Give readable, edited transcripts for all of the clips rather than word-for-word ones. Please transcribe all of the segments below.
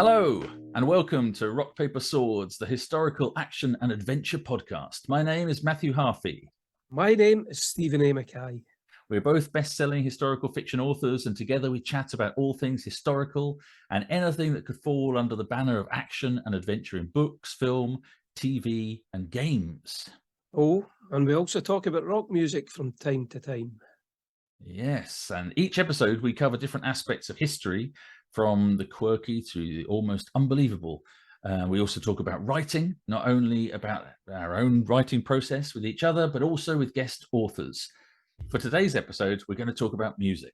Hello, and welcome to Rock, Paper, Swords, the historical action and adventure podcast. My name is Matthew Harfey. My name is Stephen A. Mackay. We're both best-selling historical fiction authors, and together we chat about all things historical and anything that could fall under the banner of action and adventure in books, film, TV, and games. Oh, and we also talk about rock music from time to time. Yes, and each episode we cover different aspects of history, from the quirky to the almost unbelievable. We also talk about writing, not only about our own writing process with each other, but also with guest authors. For today's episode, we're going to talk about music.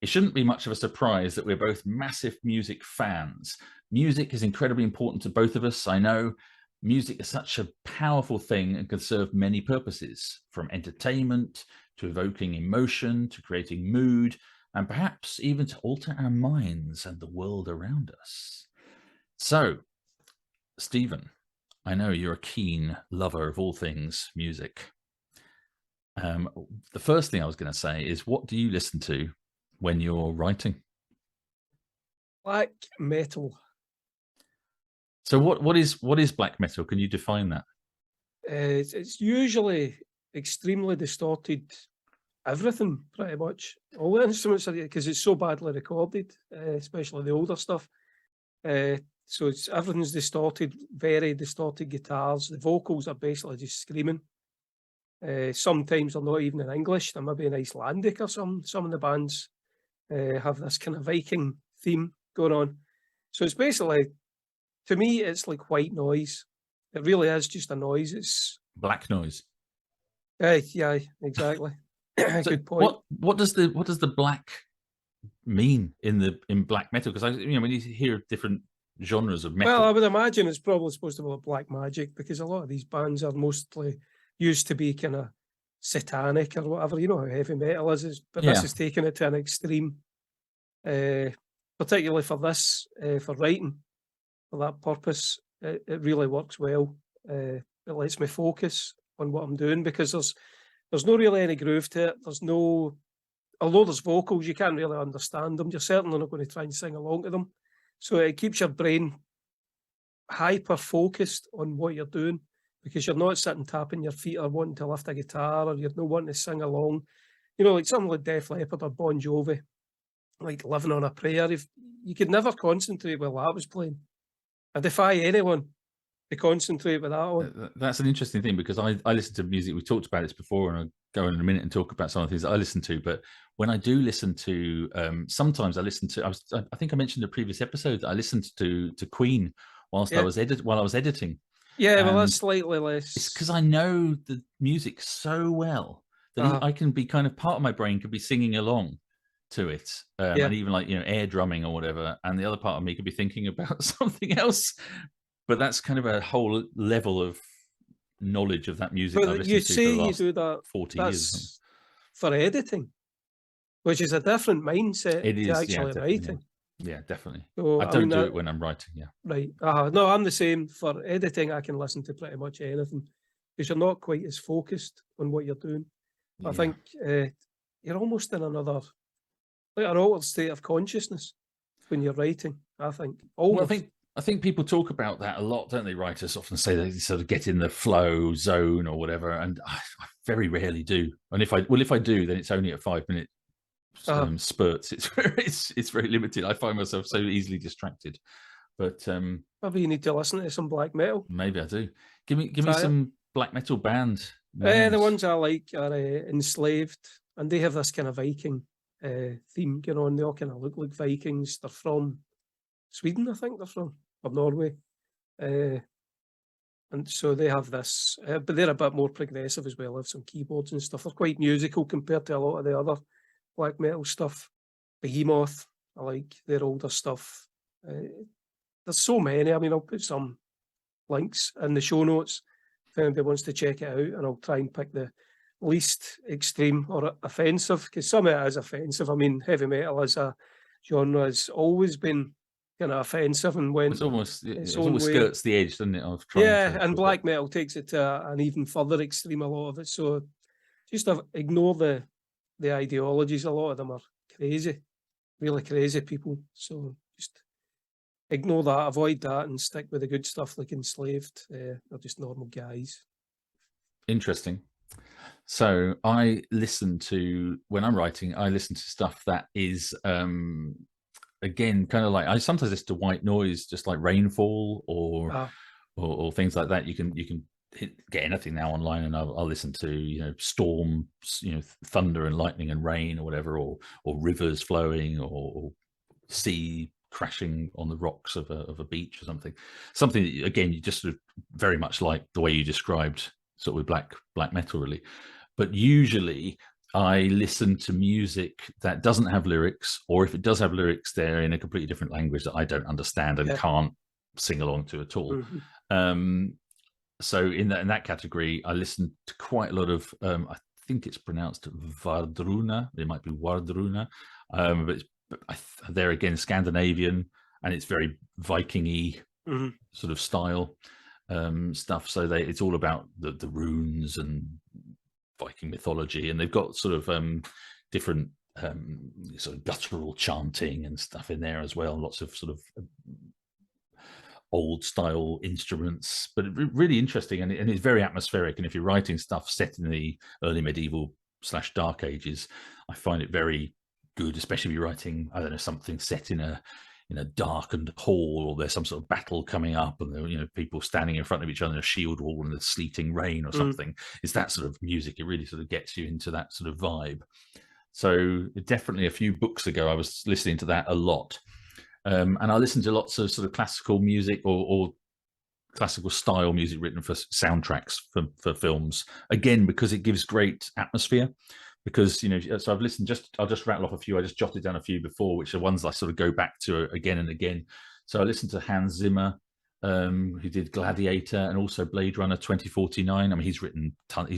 It shouldn't be much of a surprise that we're both massive music fans. Music is incredibly important to both of us, I know. Music is such a powerful thing and can serve many purposes, from entertainment to evoking emotion, to creating mood, and perhaps even to alter our minds and the world around us. So, Stephen, I know you're a keen lover of all things music. The first thing I was going to say is, what do you listen to when you're writing? Black metal. So what is black metal? Can you define that? It's usually extremely distorted everything, pretty much. All the instruments are, because it's so badly recorded, especially the older stuff. So everything's distorted, very distorted guitars. The vocals are basically just screaming. Sometimes they're not even in English. They're maybe in Icelandic or some of the bands have this kind of Viking theme going on. So it's basically, to me, it's like white noise. It really is just a noise. It's black noise. Yeah, exactly. So good point. What does the black mean in black metal? Because when you hear different genres of metal, well, I would imagine it's probably supposed to be like black magic, because a lot of these bands are mostly used to be kind of satanic or whatever. You know how heavy metal is, but this is taking it to an extreme. Particularly for this, for writing, for that purpose, it really works well. It lets me focus on what I'm doing, because there's no really any groove to it. Although there's vocals, you can't really understand them. You're certainly not going to try and sing along to them. So it keeps your brain hyper focused on what you're doing, because you're not sitting tapping your feet or wanting to lift a guitar, or you're not wanting to sing along. You know, like something like Def Leppard or Bon Jovi, like Living on a Prayer. If you could never concentrate while that was playing. I defy anyone to concentrate with that on. That's an interesting thing, because I listen to music. We talked about this before, and I'll go in a minute and talk about some of the things that I listen to. But when I do listen to, sometimes I listen to. I think I mentioned in the previous episode that I listened to Queen whilst I was editing. Yeah, well, that's slightly less. It's because I know the music so well that I can be kind of, part of my brain could be singing along to it, and even like air drumming or whatever, and the other part of me could be thinking about something else. But that's kind of a whole level of knowledge of that music. But you say you do that 40 years for editing, which is a different mindset to actually writing. Yeah, definitely. So, I don't do it when I'm writing. Yeah, right. No, I'm the same. For editing, I can listen to pretty much anything, because you're not quite as focused on what you're doing. Yeah. I think you're almost in another, like an altered state of consciousness when you're writing. I think. Well, I think people talk about that a lot, don't they? Writers often say they sort of get in the flow zone or whatever, and I very rarely do. And if I do, then it's only at 5-minute spurts. It's very limited. I find myself so easily distracted. But maybe you need to listen to some black metal. Maybe I do. Give me some black metal band. The ones I like are Enslaved, and they have this kind of Viking theme going on. They all kind of look like Vikings. They're from Sweden, I think they're from, or Norway. And so they have this, but they're a bit more progressive as well. They have some keyboards and stuff. They're quite musical compared to a lot of the other black metal stuff. Behemoth, I like their older stuff. There's so many. I mean, I'll put some links in the show notes if anybody wants to check it out, and I'll try and pick the least extreme or offensive, because some of it is offensive. I mean, heavy metal as a genre has always been kind of offensive, and when it almost skirts the edge, doesn't it? Of trying and black metal takes it to an even further extreme, a lot of it. So just ignore the ideologies. A lot of them are crazy, really crazy people. So just ignore that, avoid that, and stick with the good stuff like Enslaved. They're just normal guys. Interesting. So I listen to, when I'm writing, I listen to stuff that is again kind of like, I sometimes listen to white noise, just like rainfall or things like that. You can get anything now online, and I'll listen to storm, thunder and lightning and rain or whatever, or rivers flowing, or sea crashing on the rocks of a beach or something that, again, you just sort of very much like the way you described sort of with black metal, really. But usually I listen to music that doesn't have lyrics, or if it does have lyrics, they're in a completely different language that I don't understand and can't sing along to at all. So in that category, I listen to quite a lot of, I think it's pronounced Vardruna. It might be Wardruna, but they're again Scandinavian, and it's very Viking-y sort of style stuff. So it's all about the runes and Viking mythology, and they've got sort of different sort of guttural chanting and stuff in there as well. Lots of sort of old style instruments, but really interesting, and it's very atmospheric. And if you're writing stuff set in the early medieval / dark ages, I find it very good, especially if you're writing, I don't know, something set in a darkened hall, or there's some sort of battle coming up, and people standing in front of each other in a shield wall in the sleeting rain or something. It's that sort of music. It really sort of gets you into that sort of vibe. So definitely a few books ago, I was listening to that a lot. And I listened to lots of sort of classical music or classical style music written for soundtracks for films, again, because it gives great atmosphere. Because, so I've listened, I'll just rattle off a few. I just jotted down a few before, which are ones I sort of go back to again and again. So I listened to Hans Zimmer, who did Gladiator and also Blade Runner 2049. I mean, he's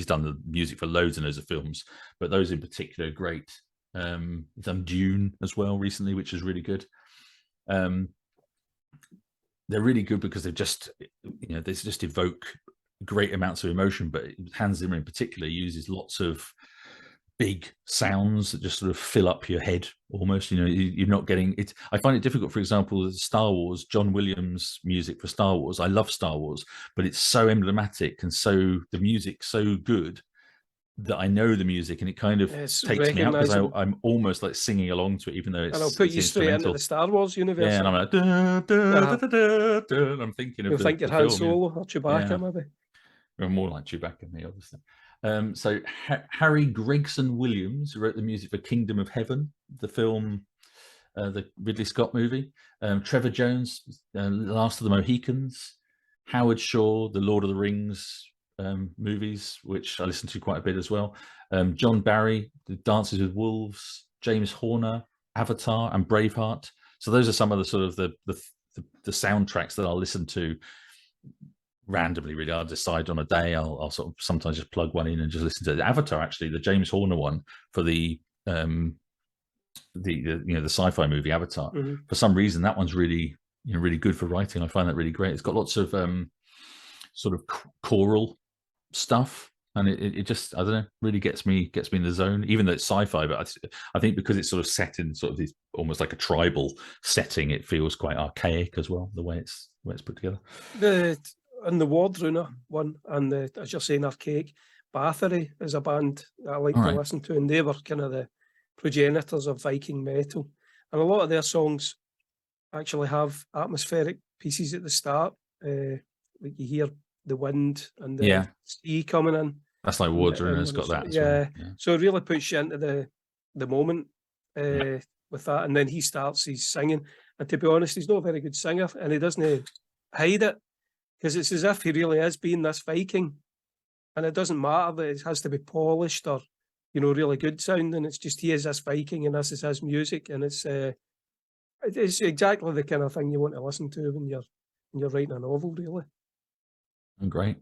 done the music for loads and loads of films, but those in particular are great. He's done Dune as well recently, which is really good. They're really good because they just evoke great amounts of emotion. But Hans Zimmer in particular uses lots of big sounds that just sort of fill up your head almost. You're not getting it. I find it difficult, for example, Star Wars, John Williams music for Star Wars. I love Star Wars, but it's so emblematic, and so the music's so good that I know the music, and it kind of takes me out, because I'm almost like singing along to it, even though it's. And I'll put you straight into the Star Wars universe. Yeah, and I'm like, da, da, da, da, da, and I'm thinking of You'll think you're Han Solo or Chewbacca, maybe. Or more like Chewbacca than me, obviously. So Harry Gregson Williams wrote the music for Kingdom of Heaven, the film, the Ridley Scott movie. Trevor Jones, Last of the Mohicans. Howard Shore, the Lord of the Rings movies, which I listen to quite a bit as well. John Barry, the Dances with Wolves. James Horner, Avatar and Braveheart. So those are some of the sort of the soundtracks that I'll listen to randomly. Really, I'll decide on a day. I'll sort of sometimes just plug one in and just listen to it. Avatar, actually, the James Horner one for the sci-fi movie Avatar. For some reason, that one's really really good for writing. I find that really great. It's got lots of sort of choral stuff, and it just, I don't know, really gets me in the zone, even though it's sci-fi. But I think because it's sort of set in sort of this almost like a tribal setting, it feels quite archaic as well, the way it's put together. And the Wardruna one, and as you're saying, archaic, Bathory is a band that I like to listen to, and they were kind of the progenitors of Viking metal, and a lot of their songs actually have atmospheric pieces at the start, like you hear the wind and the sea coming in. That's like Wardruna's got that as well. So it really puts you into the moment with that, and then he starts his singing, and to be honest, he's not a very good singer, and he doesn't hide it, because it's as if he really is being this Viking, and it doesn't matter that it has to be polished or really good sounding. It's just he is this Viking, and this is his music, and it's exactly the kind of thing you want to listen to when you're writing a novel, really. Great.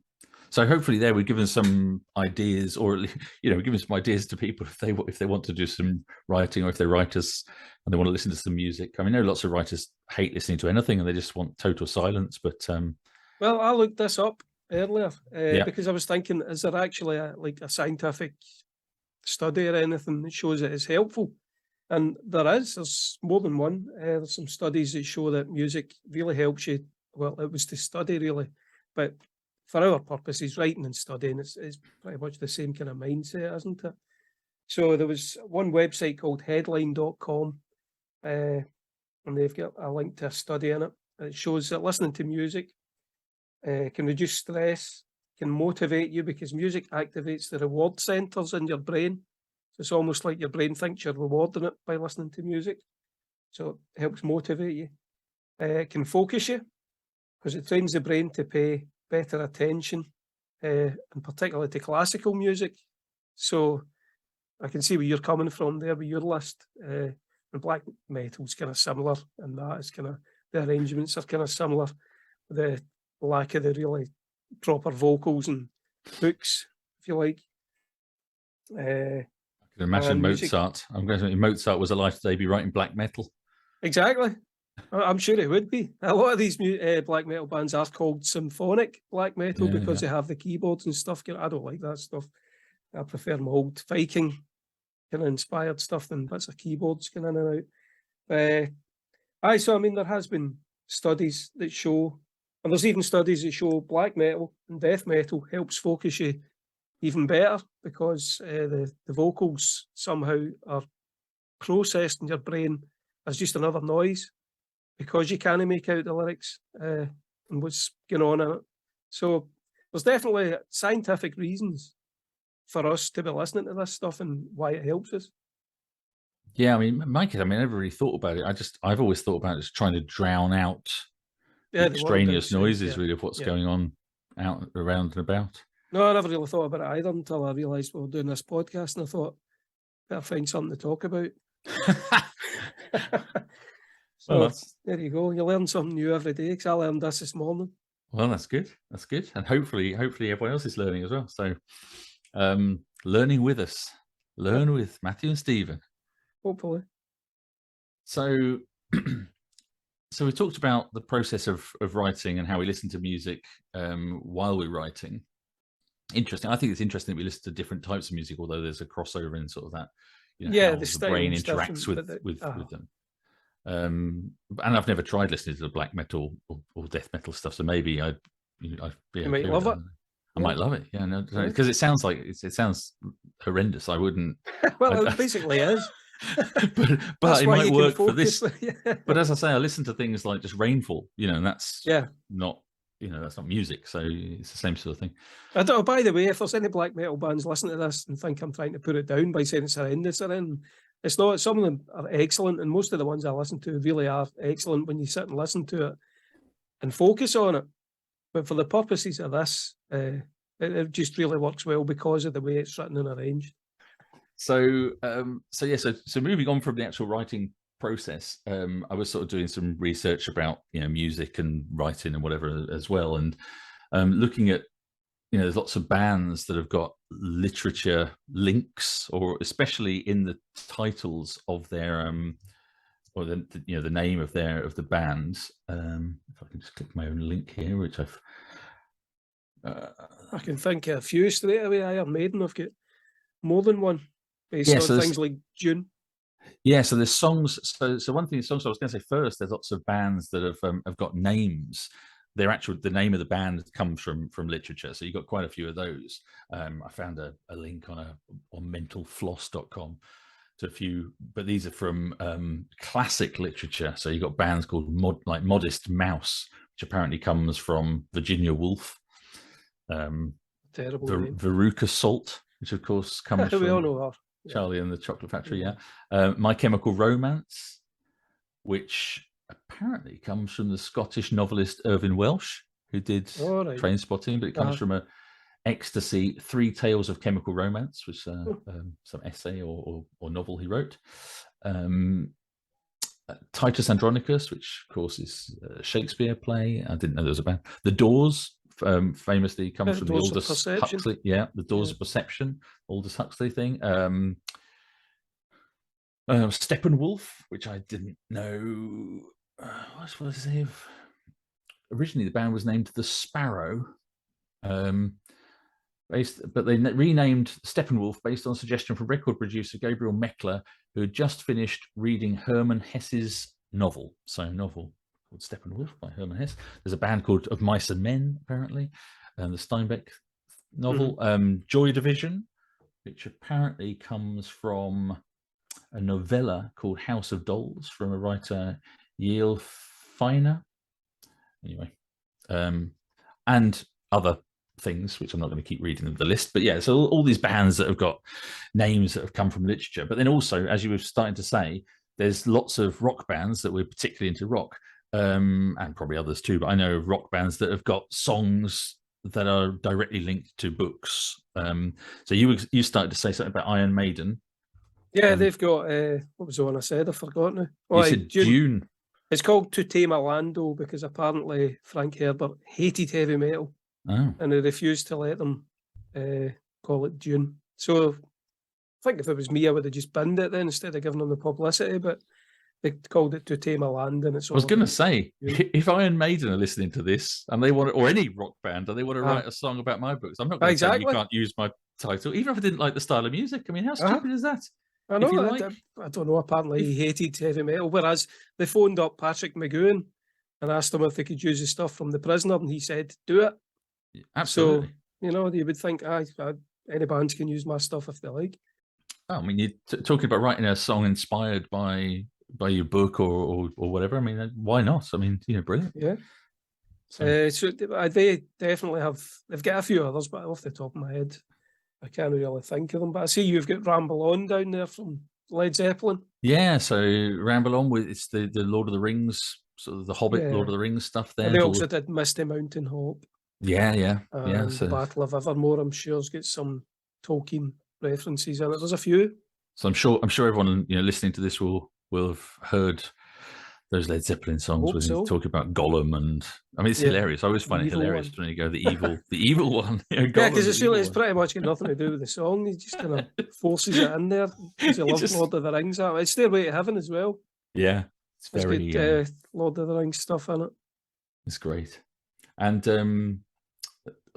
So hopefully there we've given some ideas, or we've given some ideas to people if they want to do some writing, or if they're writers and they want to listen to some music. I mean, I know lots of writers hate listening to anything and they just want total silence. But well, I looked this up earlier because I was thinking, is there actually a scientific study or anything that shows it is helpful? And there's more than one. There's some studies that show that music really helps you. Well, it was to study really, but for our purposes, writing and studying, it's pretty much the same kind of mindset, isn't it? So there was one website called headline.com, and they've got a link to a study in it. It shows that listening to music can reduce stress, can motivate you because music activates the reward centers in your brain. So it's almost like your brain thinks you're rewarding it by listening to music. So it helps motivate you. It can focus you because it trains the brain to pay better attention, and particularly to classical music. So I can see where you're coming from there with your list. And black metal's kind of similar, and that is kind of the arrangements are kind of similar. The lack of the really proper vocals and hooks, if you like. I can imagine Mozart. I'm going to say Mozart was alive today, be writing black metal. Exactly. I'm sure it would be. A lot of these black metal bands are called symphonic black metal because they have the keyboards and stuff. I don't like that stuff. I prefer my old Viking kind of inspired stuff than bits of keyboards going in and out. So I mean, there has been studies that show, and there's even studies that show black metal and death metal helps focus you even better because the vocals somehow are processed in your brain as just another noise because you can't make out the lyrics and what's going on in it. So there's definitely scientific reasons for us to be listening to this stuff and why it helps us. Yeah, I mean, Mike, I never really thought about it. I've always thought about it as trying to drown out the extraneous noises, really, of what's going on out around and about. No, I never really thought about it either until I realised we were doing this podcast, and I thought, better find something to talk about. So there you go. You learn something new every day, because I learned this morning. Well, that's good. That's good. And hopefully everyone else is learning as well. So learning with us. Learn with Matthew and Stephen. Hopefully. So so we talked about the process of writing and how we listen to music while we're writing. Interesting. I think it's interesting that we listen to different types of music, although there's a crossover in sort of that, how the brain interacts with them. And I've never tried listening to the black metal or death metal stuff, so maybe I'd be okay. You might love it. I might love it. Yeah, no, because it sounds like it sounds horrendous. I wouldn't. Well, it basically is. but it might work for this. But as I say, I listen to things like just Rainfall, and that's not. That's not music, so it's the same sort of thing. I don't know, by the way, if there's any black metal bands listening to this and think I'm trying to put it down by saying it's horrendous, it's not. Some of them are excellent, and most of the ones I listen to really are excellent when you sit and listen to it and focus on it. But for the purposes of this, it just really works well because of the way it's written and arranged. So moving on from the actual writing process, I was sort of doing some research about music and writing and whatever as well, and looking at there's lots of bands that have got literature links, or especially in the titles of their or the name of the band. If I can just click my own link here, which I can think of a few straight away. Iron Maiden, I've got more than one based on things like Dune. Yeah, so there's songs. So one thing, the songs I was going to say first, there's lots of bands that have got names. The name of the band comes from literature. So you've got quite a few of those. I found a link on mentalfloss.com to a few, but these are from classic literature. So you've got bands called Modest Mouse, which apparently comes from Virginia Woolf. Terrible name. Veruca Salt, which of course comes from we all know her. Charlie and the Chocolate Factory, My Chemical Romance, which apparently comes from the Scottish novelist Irvine Welsh, who did Trainspotting, but it comes from a Ecstasy, 3 Tales of Chemical Romance, which some essay or novel he wrote. Titus Andronicus, which of course is a Shakespeare play. I didn't know there was a band. The Doors, famously comes from the Aldous Huxley. Yeah, the Doors of Perception, Aldous Huxley thing. Steppenwolf, which I didn't know. What was it? Originally, the band was named The Sparrow. but they renamed Steppenwolf based on suggestion from record producer Gabriel Meckler, who had just finished reading Hermann Hesse's novel. So, a novel called Steppenwolf by Hermann Hesse. There's a band called Of Mice and Men, apparently, and the Steinbeck novel. Joy Division, which apparently comes from a novella called House of Dolls from a writer, Yale Feiner. Anyway, and other things, which I'm not going to keep reading the list. But yeah, so all these bands that have got names that have come from literature. But then also, as you were starting to say, there's lots of rock bands that we're particularly into rock, and probably others too. But I know of rock bands that have got songs that are directly linked to books. So you started to say something about Iron Maiden. Yeah, they've got, what was the one I said? I forgot now. You said Dune. It's called To Tame a Lando because apparently Frank Herbert hated heavy metal and he refused to let them call it Dune. So I think if it was me, I would have just binned it then instead of giving them the publicity, but they called it To Tame a Land, and it's all. I was going to say, if Iron Maiden are listening to this and they want to, or any rock band, and they want to write a song about my books, I'm not going to say you can't use my title, even if I didn't like the style of music. I mean, how stupid is that? I know. I don't know. Apparently, he hated heavy metal. Whereas they phoned up Patrick McGowan and asked him if they could use the stuff from The Prisoner, and he said, "Do it." Absolutely. So you would think, any bands can use my stuff if they like. Oh, I mean, you're talking about writing a song inspired by your book or whatever. I mean, why not? I mean, brilliant. Yeah. So they definitely have. They've got a few others, but off the top of my head, I can't really think of them. But I see you've got Ramble On down there from Led Zeppelin. Yeah, so Ramble On, it's the Lord of the Rings, sort of the Hobbit, Lord of the Rings stuff there. And they also did Misty Mountain Hop. Yeah. So Battle of Evermore, I'm sure, has got some Tolkien references in it. There's a few. So I'm sure everyone listening to this will have heard those Led Zeppelin songs when you talk about Gollum, and I mean it's hilarious. I always find it hilarious when you go the evil one. Yeah, because it's pretty much got nothing to do with the song. He just kind of forces it in there because he loves Lord of the Rings. It's Stairway to Heaven as well. Yeah, it's very good, Lord of the Rings stuff in it. It's great. And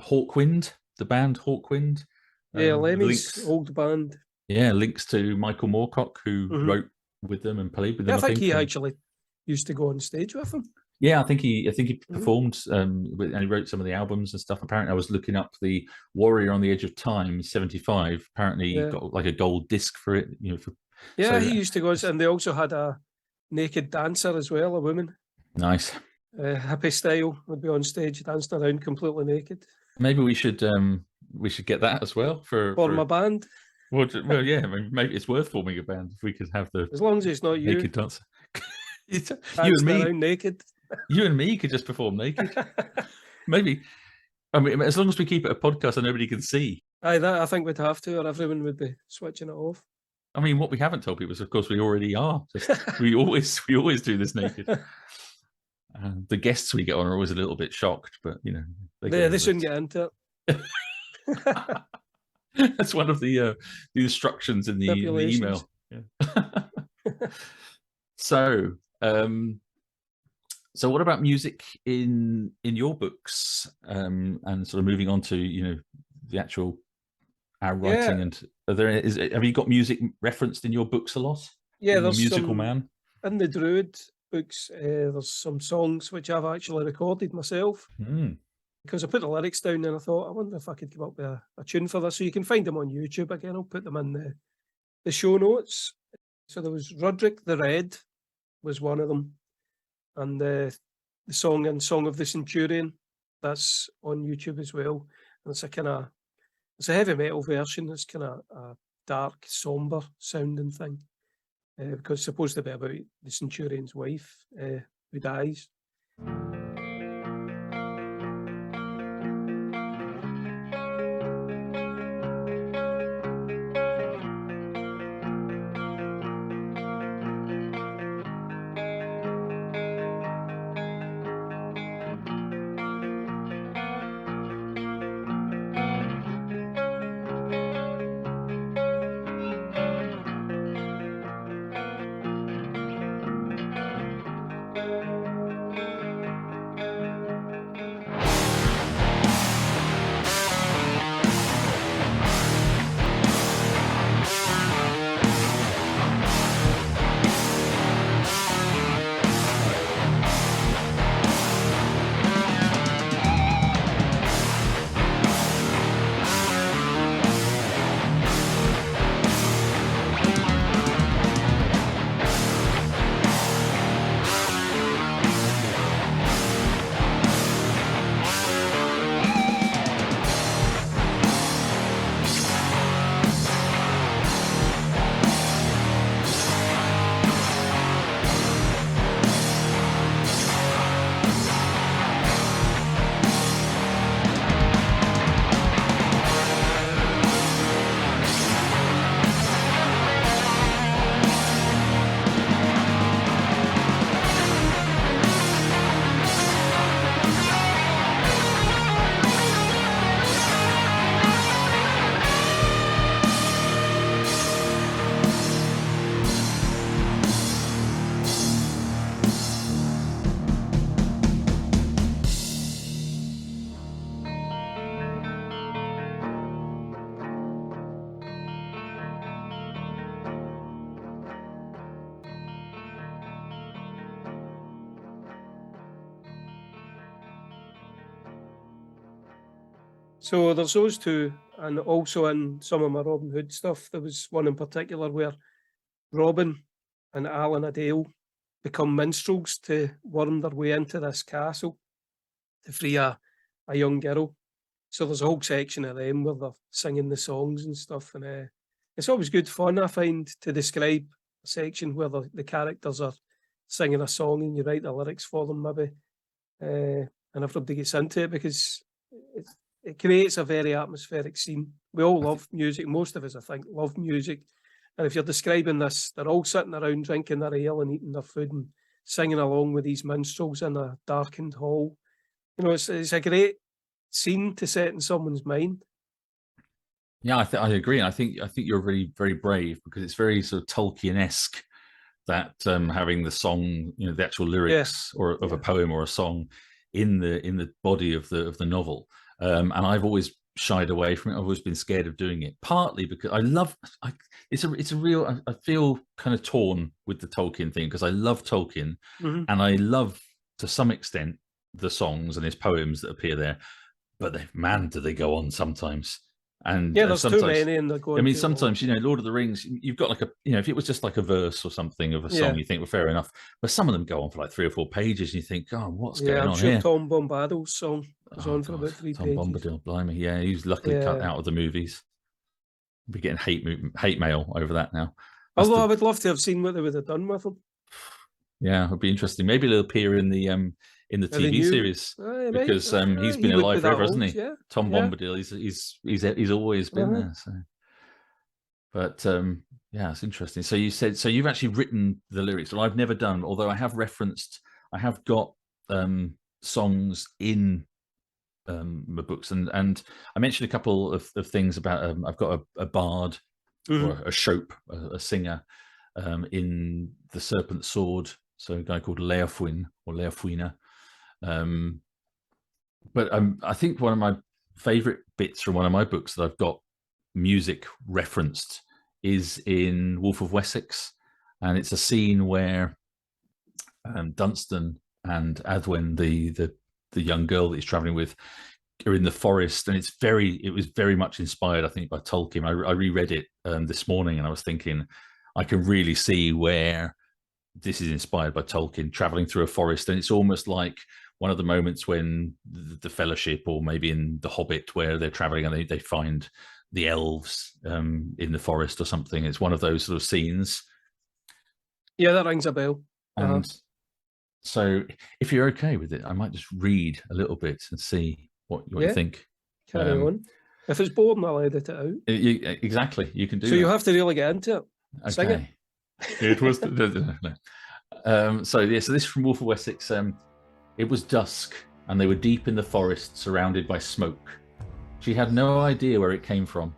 Hawkwind, the band Hawkwind. Lemmy's old band. Yeah, links to Michael Moorcock, who wrote with them and played with them. I think he actually used to go on stage with them. Yeah, I think he performed and he wrote some of the albums and stuff. Apparently, I was looking up the Warrior on the Edge of Time '75. Apparently, he got like a gold disc for it. He used to go, and they also had a naked dancer as well, a woman. Nice. Hippie style would be on stage dancing around completely naked. Maybe we should get that as well for my band. Well, yeah. I mean, maybe it's worth forming a band if we could have the as long as it's not naked dancer. You and me naked. You and me could just perform naked. Maybe. I mean, as long as we keep it a podcast and nobody can see. I think we'd have to, or everyone would be switching it off. I mean, what we haven't told people is, of course, we already are. We always do this naked. The guests we get on are always a little bit shocked, but they shouldn't get into it. That's one of the instructions in the email. Yeah. So what about music in your books, and sort of moving on to the actual writing? And have you got music referenced in your books a lot? Yeah, there's musical man in the Druid books. There's some songs which I've actually recorded myself because I put the lyrics down and I thought, I wonder if I could come up with a tune for this. So you can find them on YouTube again. I'll put them in the show notes. So there was Roderick the Red was one of them, and the song and Song of the Centurion, that's on YouTube as well. And it's a heavy metal version. It's kind of a dark, somber sounding thing because it's supposed to be about the Centurion's wife who dies. So there's those two, and also in some of my Robin Hood stuff, there was one in particular where Robin and Alan Adale become minstrels to worm their way into this castle to free a young girl. So there's a whole section of them where they're singing the songs and stuff, and it's always good fun, I find, to describe a section where the characters are singing a song and you write the lyrics for them, maybe, and everybody gets into it, because it creates a very atmospheric scene. We all love music. Most of us, I think, love music. And if you're describing this, they're all sitting around drinking their ale and eating their food and singing along with these minstrels in a darkened hall. You know, it's a great scene to set in someone's mind. Yeah, I agree. I think you're really very brave, because it's very sort of Tolkien-esque that having the song, you know, the actual lyrics of a poem or a song in the body of the novel. And I've always shied away from it. I've always been scared of doing it, partly because it's a real, I feel kind of torn with the Tolkien thing, because I love Tolkien, and I love, to some extent, the songs and his poems that appear there, but man, do they go on sometimes. And there's too many, and they're going. I mean, sometimes, you know, Lord of the Rings, you've got like if it was just like a verse or something of a song, you think, well, fair enough. But some of them go on for like 3 or 4 pages, and you think, oh, what's going on here? Tom Bombadil's song was on for about 3 pages. Tom Bombadil, blimey, yeah, he's luckily cut out of the movies. We're getting hate mail over that now. Although I would love to have seen what they would have done with him. Yeah, it would be interesting. Maybe he'll appear in the TV series, because he's been alive forever, hasn't he? Yeah. Tom Bombadil, he's always been there. So, but yeah, it's interesting. So you've actually written the lyrics, well, I've never done, although I have got songs in my books, and I mentioned a couple of things about I've got a bard or a shope, a singer in The Serpent's Sword. So a guy called Leofwin or Leofwina. But I think one of my favorite bits from one of my books that I've got music referenced is in Wolf of Wessex, and it's a scene where Dunstan and Adwen, the young girl that he's traveling with, are in the forest, and it was very much inspired, I think, by Tolkien. I reread it this morning, and I was thinking, I can really see where this is inspired by Tolkien, traveling through a forest. And it's almost like one of the moments when the Fellowship, or maybe in The Hobbit, where they're traveling and they find the elves in the forest or something. It's one of those sort of scenes. Yeah, that rings a bell. And so if you're okay with it, I might just read a little bit and see what you think. Carry on. If it's boring, I'll edit it out. Exactly, you can do. So you have to really get into it. Okay. Sing it. It was so this is from Wolf of Wessex. It was dusk, and they were deep in the forest, surrounded by smoke. She had no idea where it came from.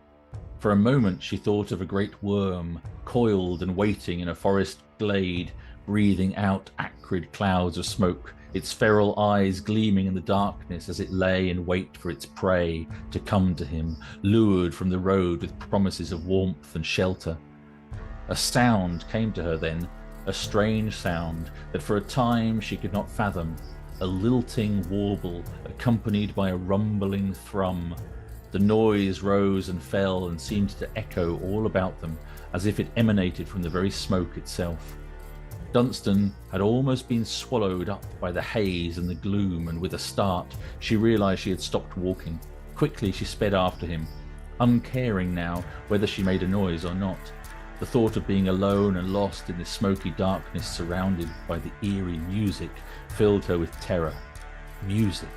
For a moment she thought of a great worm, coiled and waiting in a forest glade, breathing out acrid clouds of smoke, its feral eyes gleaming in the darkness as it lay in wait for its prey to come to him, lured from the road with promises of warmth and shelter. A sound came to her then, a strange sound that for a time she could not fathom, a lilting warble accompanied by a rumbling thrum. The noise rose and fell and seemed to echo all about them, as if it emanated from the very smoke itself. Dunstan had almost been swallowed up by the haze and the gloom, and with a start she realised she had stopped walking. Quickly she sped after him, uncaring now whether she made a noise or not. The thought of being alone and lost in this smoky darkness, surrounded by the eerie music, filled her with terror. Music.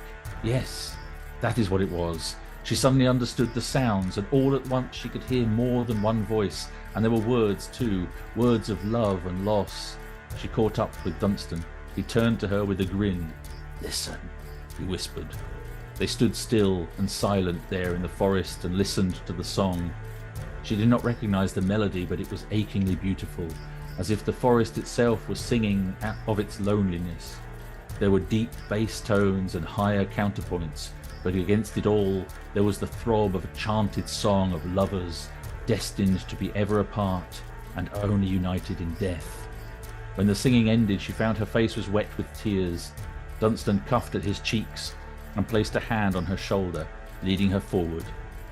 Yes, that is what it was. She suddenly understood the sounds, and all at once she could hear more than one voice, and there were words too, words of love and loss. She caught up with Dunstan. He turned to her with a grin. "Listen," he whispered. They stood still and silent there in the forest and listened to the song. She did not recognize the melody, but it was achingly beautiful, as if the forest itself was singing of its loneliness. There were deep bass tones and higher counterpoints, but against it all there was the throb of a chanted song of lovers, destined to be ever apart and only united in death. When the singing ended, she found her face was wet with tears. Dunstan cuffed at his cheeks and placed a hand on her shoulder. leading her forward.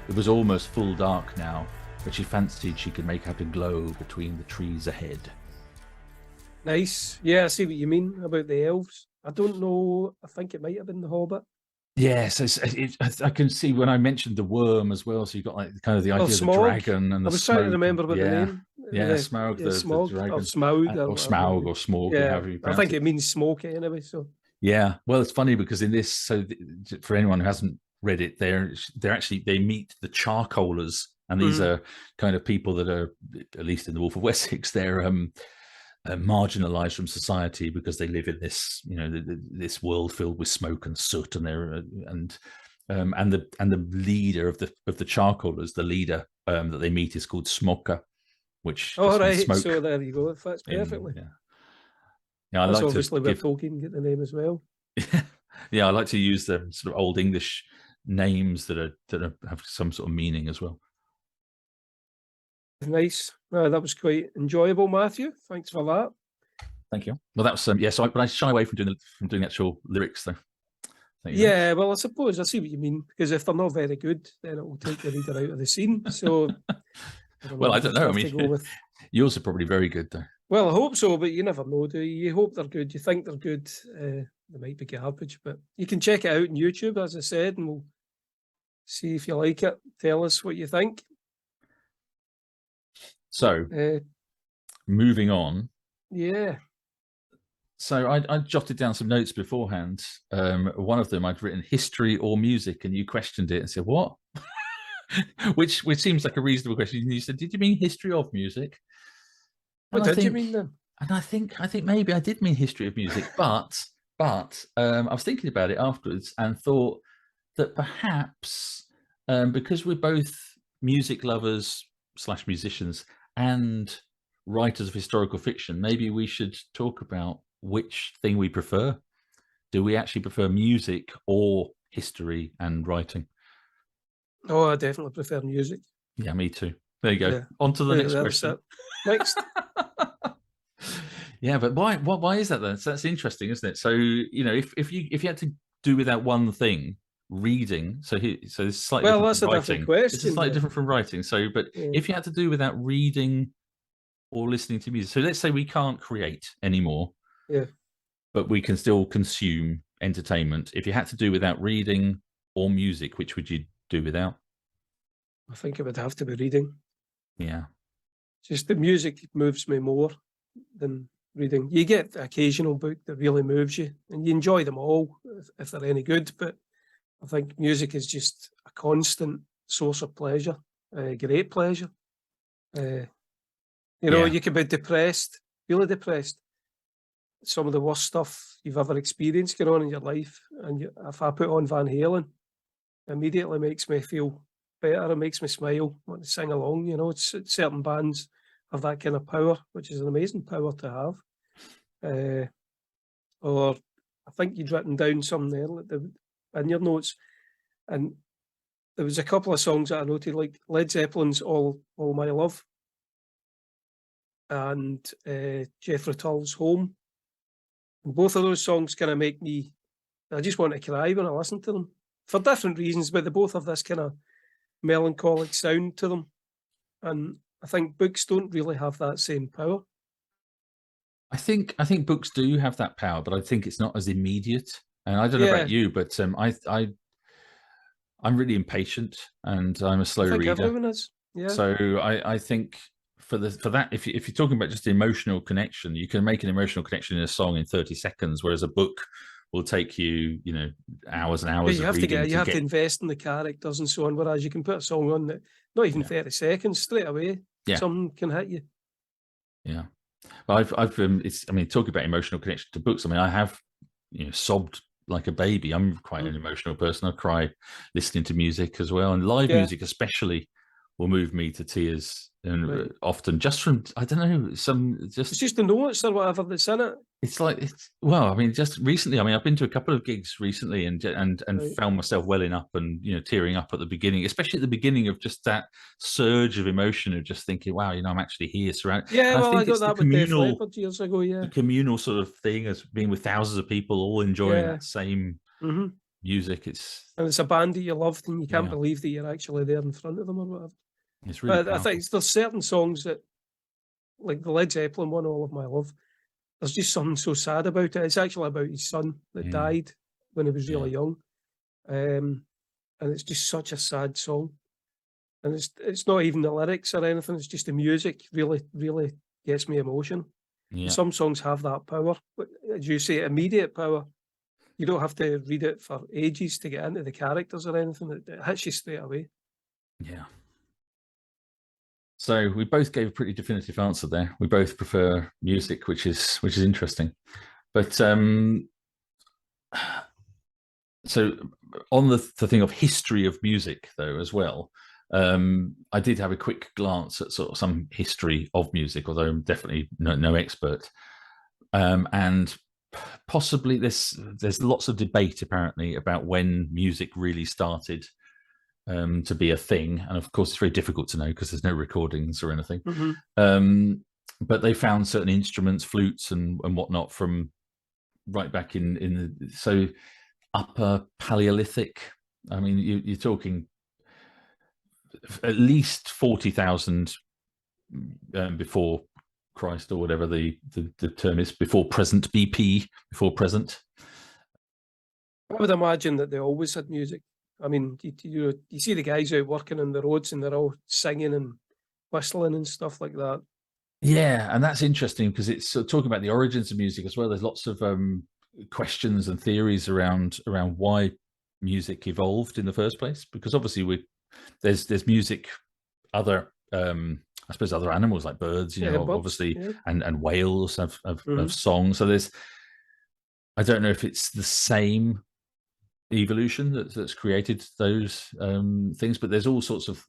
It was almost full dark now, but she fancied she could make out a glow between the trees ahead. Nice. Yeah, I see what you mean about the elves. I don't know. I think it might have been the Hobbit. Yes, I can see when I mentioned the worm as well. So you've got like kind of the idea of the Smaug. dragon and the I was trying to smoke. remember what the name. Yeah, Smaug, the Smaug dragon, or Smaug or Smaug or Smorg, Yeah, however you I pronounce think it. it means smoke anyway. So Yeah, well, it's funny because in this, so for anyone who hasn't read it, they're actually, they meet the charcoalers, and these are kind of people that are, at least in the Wolf of Wessex, they're marginalized from society because they live in this, you know, this world filled with smoke and soot, and they're and the leader of the charcoalers, the leader that they meet is called Smoker, which right, smoke. so there you go. It fits perfectly. Yeah, I that's like obviously to where give, Tolkien get the name as well. yeah, I like to use the sort of old English names that have some sort of meaning as well. Nice. That was quite enjoyable, Matthew. Thanks for that. Thank you. Well, that was but I shy away from doing actual lyrics though. Yeah, well, I suppose I see what you mean, because if they're not very good, then it will take the reader out of the scene. So, I don't know. I mean, yours are probably very good though. Well, I hope so, but you never know, do you? You hope they're good. You think they're good. They might be garbage, but you can check it out on YouTube, as I said, and we'll see if you like it. Tell us what you think. So, moving on. Yeah. So I jotted down some notes beforehand. One of them I'd written history or music, and you questioned it and said, "What?" which seems like a reasonable question. And you said, "Did you mean history of music?" What did you mean then? And I think maybe I did mean history of music, but I was thinking about it afterwards and thought that perhaps because we're both music lovers / musicians and writers of historical fiction, maybe we should talk about which thing we prefer. Do we actually prefer music or history and writing? Oh, I definitely prefer music. Yeah, me too. There you go. Yeah. On to the next question. Next. Yeah, but why is that then? So that's interesting, isn't it? So, you know, if you had to do without one thing, reading. So it's slightly that's a different question. It's slightly different from writing. So, but if you had to do without reading or listening to music, so let's say we can't create anymore. Yeah. But we can still consume entertainment. If you had to do without reading or music, which would you do without? I think it would have to be reading. Yeah. Just the music moves me more than reading. You get the occasional book that really moves you, and you enjoy them all if they're any good. But I think music is just a constant source of pleasure, great pleasure. You know, you could be depressed, really depressed. Some of the worst stuff you've ever experienced going on in your life, and if I put on Van Halen, it immediately makes me feel better. It makes me smile, want to sing along. You know, it's certain bands have that kind of power, which is an amazing power to have. Or I think you'd written down something there in your notes, and there was a couple of songs that I noted, like Led Zeppelin's "All My Love" and Jethro Tull's "Home." And both of those songs kind of make me, I just want to cry when I listen to them for different reasons, but they both have this kind of melancholic sound to them. And I think books don't really have that same power. I think books do have that power, but I think it's not as immediate. And I don't know about you, but I'm really impatient and I'm a slow reader. Everyone is. Yeah. So I think for that, if you're talking about just emotional connection, you can make an emotional connection in a song in 30 seconds, whereas a book will take you, you know, hours and hours. You have to invest in the characters and so on. Whereas you can put a song on that, not even 30 seconds, straight away, something can hit you. Yeah. Well, talking about emotional connection to books. I mean, I have, you know, sobbed like a baby. I'm quite an emotional person. I cry listening to music as well, and live music especially will move me to tears, and often just from, I don't know, it's just the notes or whatever that's in it. It's like, just recently, I've been to a couple of gigs recently and found myself welling up and, you know, tearing up at the beginning, especially at the beginning of just that surge of emotion of just thinking, wow, you know, I'm actually here surrounded. Yeah, I got that with Def Leppard years ago, the communal sort of thing as being with thousands of people all enjoying that same music. It's And it's a band that you loved, and you can't Yeah. believe that you're actually there in front of them or whatever. really But I powerful. think there's certain songs that, like the Led Zeppelin one, "All of My Love," there's just something so sad about it. It's actually about his son that Mm. died when he was really Yeah. young. And it's just such a sad song. And it's not even the lyrics or anything, it's just the music really, really gets me emotional. Yeah. Some songs have that power, but as you say, immediate power. You don't have to read it for ages to get into the characters or anything. It hits you straight away. Yeah. So we both gave a pretty definitive answer there. We both prefer music, which is interesting. But so on the thing of history of music, though, as well, I did have a quick glance at sort of some history of music, although I'm definitely no expert. And possibly there's lots of debate apparently about when music really started to be a thing, and of course it's very difficult to know because there's no recordings or anything. But they found certain instruments, flutes and whatnot, from right back in the so upper Paleolithic. I mean, you're talking at least 40,000 before Christ, or whatever the term is, before present, BP, before present. I would imagine that they always had music. I mean, you see the guys out working on the roads and they're all singing and whistling and stuff like that. Yeah, and that's interesting because it's talking about the origins of music as well. There's lots of questions and theories around why music evolved in the first place. Because obviously there's music, other I suppose other animals like birds, Birds, obviously, yeah. and whales have Mhm. songs. So I don't know if it's the same evolution that's created those things, but there's all sorts of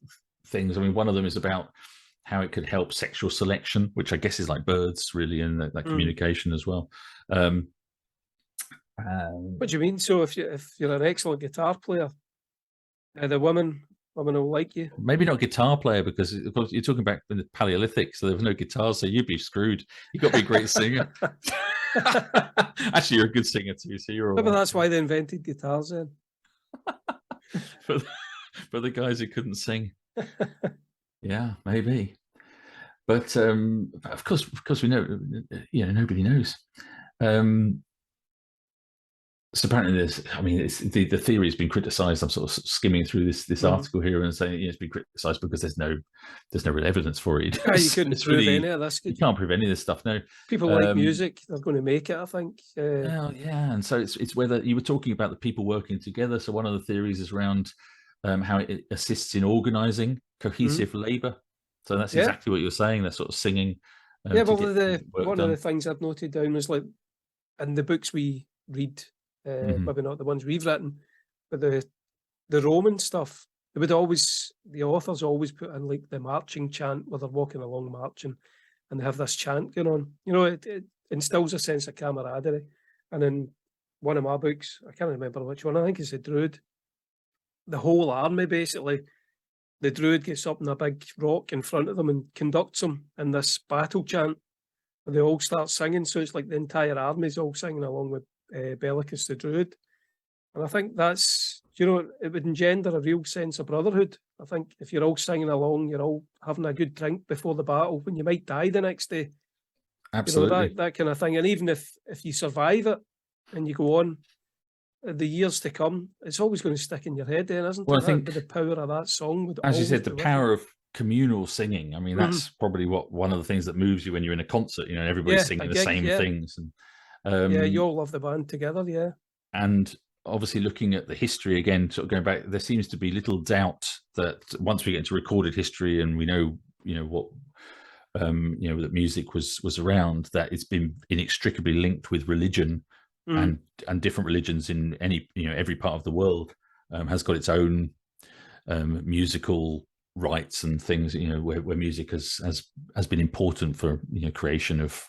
things. I mean, one of them is about how it could help sexual selection, which I guess is like birds, really, and that communication as well. What do you mean? So if you're an excellent guitar player, the women will like you. Maybe not guitar player, because of course you're talking about in the Paleolithic, so there was no guitars, so you'd be screwed. You've got to be a great singer. Actually, you're a good singer too, so you're all Maybe right. that's why they invented guitars then. for the guys who couldn't sing. Yeah, maybe. But of course we know, nobody knows. So apparently there's, I mean, the theory has been criticised. I'm sort of skimming through this article here and saying it's been criticised because there's no real evidence for it. You couldn't prove any of this. You can't prove any of this stuff. No. People like music; they're going to make it, I think. Yeah, and so it's whether you were talking about the people working together. So one of the theories is around how it assists in organising cohesive labour. So that's exactly what you're saying. They're sort of singing. Well, one of the things I've noted down was, like, in the books we read, maybe not the ones we've written, but the Roman stuff, the authors always put in like the marching chant where they're walking along marching, and they have this chant going on. It instills a sense of camaraderie. And in one of my books, I can't remember which one, I think it's the Druid, the whole army basically, the Druid gets up on a big rock in front of them and conducts them in this battle chant, and they all start singing. So it's like the entire army's all singing along with Bellicus the Druid. And I think that's, it would engender a real sense of brotherhood. I think if you're all singing along, you're all having a good drink before the battle, when you might die the next day. Absolutely. That kind of thing. And even if you survive it and you go on, the years to come, it's always going to stick in your head then, isn't it? I think the power of that song would, as you said, the power of communal singing. I mean, that's probably one of the things that moves you when you're in a concert. Everybody's singing the same things. And you all love the band together, yeah. And obviously, looking at the history again, sort of going back, there seems to be little doubt that once we get into recorded history and we know, what that music was around, that it's been inextricably linked with religion. And different religions in every part of the world has got its own musical rites and things, where music has been important for creation of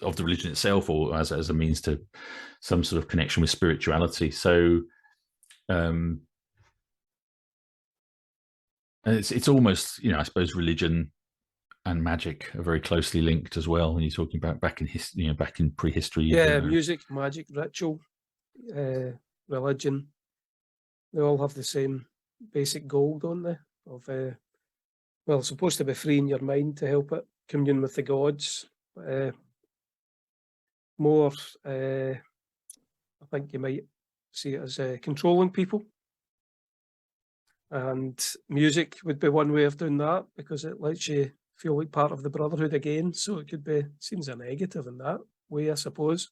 the religion itself, or as a means to some sort of connection with spirituality. So it's almost, I suppose religion and magic are very closely linked as well. When you're talking about back in history, back in prehistory. Yeah, music, magic, ritual, religion. They all have the same basic goal, don't they? Of well, it's supposed to be freeing your mind to help it commune with the gods. More, I think you might see it as controlling people. And music would be one way of doing that because it lets you feel like part of the brotherhood again. So it could be seems a negative in that way, I suppose.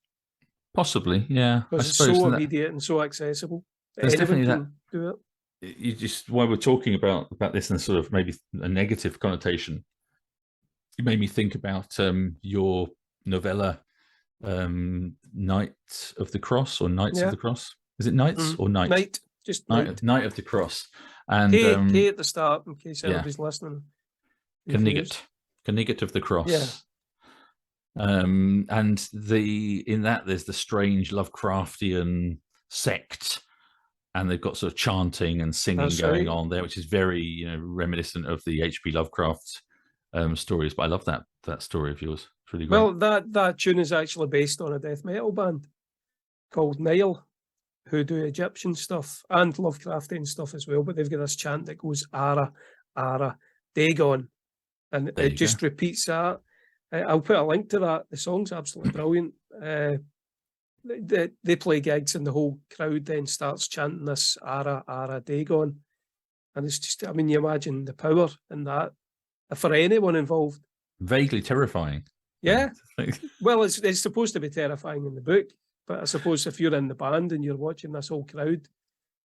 Possibly, yeah. I Because it's suppose so that immediate and so accessible. there's Anyone definitely can do it. you just while we're talking about this and sort of maybe a negative connotation, it made me think about your novella, Night of the Cross or Knights of Yeah. the Cross. Is it Knights or Night? Night, just night. Night of the Cross. And K at the start, in case yeah. anybody's listening. Knigget of the Cross. Yeah. And in that there's the strange Lovecraftian sect, and they've got sort of chanting and singing going on there, which is very reminiscent of the H.P. Lovecraft stories. But I love that story of yours. It's really great. Well, that tune is actually based on a death metal band called Nile, who do Egyptian stuff and Lovecraftian stuff as well. But they've got this chant that goes Ara, Ara, Dagon, and it just repeats that. I'll put a link to that. The song's absolutely brilliant. They play gigs and the whole crowd then starts chanting this Ara, Ara, Dagon. And it's just, I mean, you imagine the power in that for anyone involved. Vaguely terrifying. Yeah. Well, it's supposed to be terrifying in the book, but I suppose if you're in the band and you're watching this whole crowd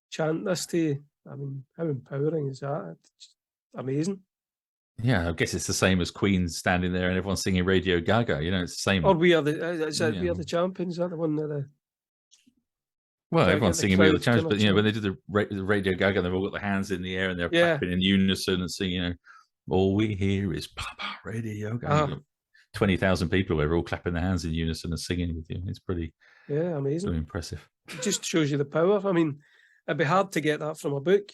chant this to you, I mean, how empowering is that? It's amazing. Yeah, I guess it's the same as Queen standing there and everyone singing Radio Gaga. It's the same. Or We Are the We Are the Champions. Is that the one that? Well, everyone's singing We Are the Champions, but when they do the Radio Gaga, they've all got their hands in the air and they're clapping in unison and singing. All we hear is Papa Radio Gaga. 20,000 people who are all clapping their hands in unison and singing with you. It's pretty, amazing, so impressive. It just shows you the power. I mean, it'd be hard to get that from a book.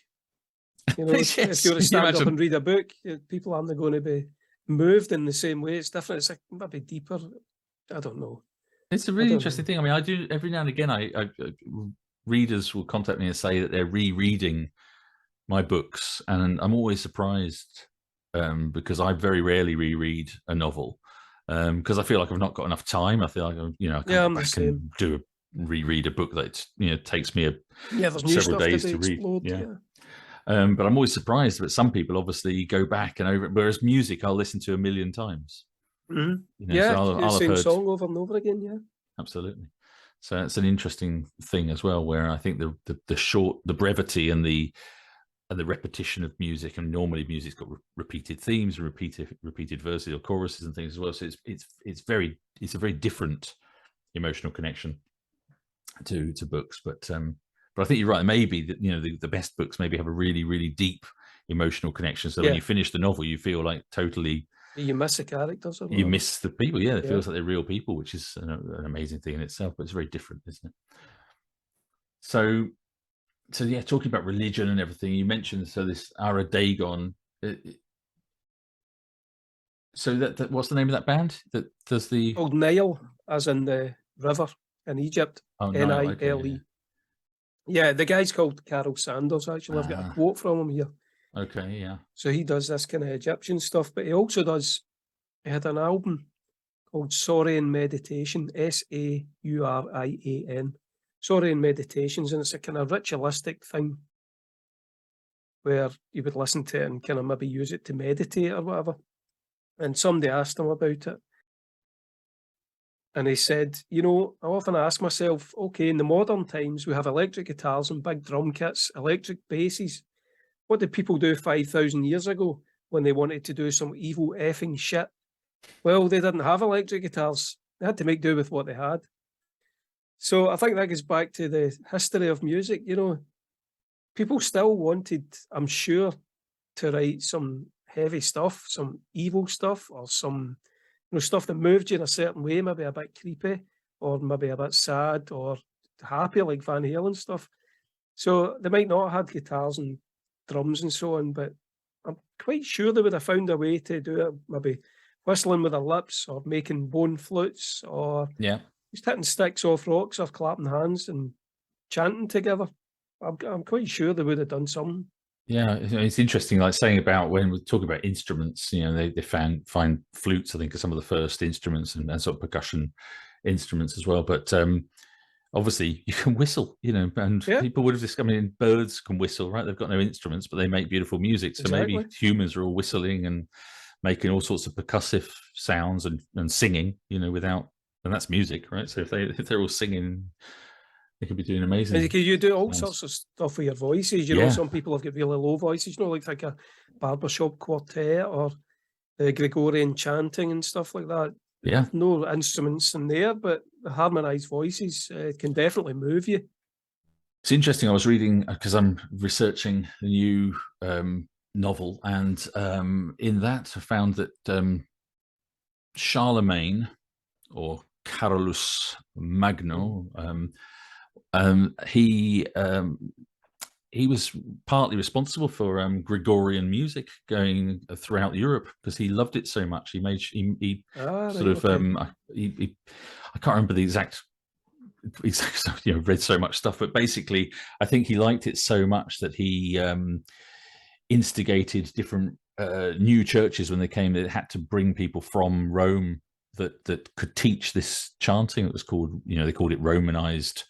Yes, if you were to stand up and read a book, people aren't going to be moved in the same way. It's different. It's like maybe deeper. I don't know. It's a really interesting thing. I mean, I do every now and again. I readers will contact me and say that they're rereading my books, and I'm always surprised because I very rarely reread a novel because I feel like I've not got enough time. I feel like I can go back and reread a book that takes me several days to read. But I'm always surprised that some people obviously go back and over. Whereas music, I'll listen to 1,000,000 times. Mm-hmm. So I'll same song over and over again. Yeah, absolutely. So it's an interesting thing as well, where I think the brevity and the repetition of music, and normally music's got repeated themes and repeated verses or choruses and things as well. So it's a very different emotional connection to books, but I think you're right. Maybe the best books maybe have a really, really deep emotional connection. So when you finish the novel, you feel like totally. You miss the characters. You miss the people. Yeah, it feels like they're real people, which is an amazing thing in itself. But it's very different, isn't it? So yeah, talking about religion and everything, you mentioned this Ara Dagon. So that what's the name of that band that does the Old Nile, as in the river in Egypt? Nile. Yeah, the guy's called Carol Sanders, actually. I've got a quote from him here. Okay, yeah. So he does this kind of Egyptian stuff, but he also he had an album called Saurian Meditation, Saurian. Saurian Meditations, and it's a kind of ritualistic thing where you would listen to it and kind of maybe use it to meditate or whatever. And somebody asked him about it. And he said, I often ask myself, okay, in the modern times, we have electric guitars and big drum kits, electric basses. What did people do 5,000 years ago when they wanted to do some evil effing shit? Well, they didn't have electric guitars. They had to make do with what they had. So I think that goes back to the history of music. People still wanted, I'm sure, to write some heavy stuff, some evil stuff, or some stuff that moved you in a certain way, maybe a bit creepy, or maybe a bit sad, or happy, like Van Halen stuff. So they might not have had guitars and drums and so on, but I'm quite sure they would have found a way to do it, maybe whistling with their lips, or making bone flutes, or just hitting sticks off rocks, or clapping hands and chanting together. I'm quite sure they would have done something. Yeah, it's interesting, like saying about when we talk about instruments, they find flutes, I think, are some of the first instruments and sort of percussion instruments as well. But obviously you can whistle, and Yeah. people would have discovered, I mean, birds can whistle, right? They've got no instruments, but they make beautiful music. So maybe Exactly. humans are all whistling and making all sorts of percussive sounds and singing, and that's music, right? So if they're all singing, they could be doing amazing. And you do all sounds. sorts of stuff with your voices. Yeah. Some people have got really low voices, like a barbershop quartet or Gregorian chanting and stuff like that. Yeah. No instruments in there, but the harmonized voices can definitely move you. It's interesting. I was reading, because I'm researching the new novel, and in that I found that Charlemagne, or Carolus Magno, he was partly responsible for Gregorian music going throughout Europe because he loved it so much. He made he I can't remember the exact read so much stuff, but basically I think he liked it so much that he instigated different new churches when they came, that had to bring people from Rome that could teach this chanting. It was called, they called it Romanized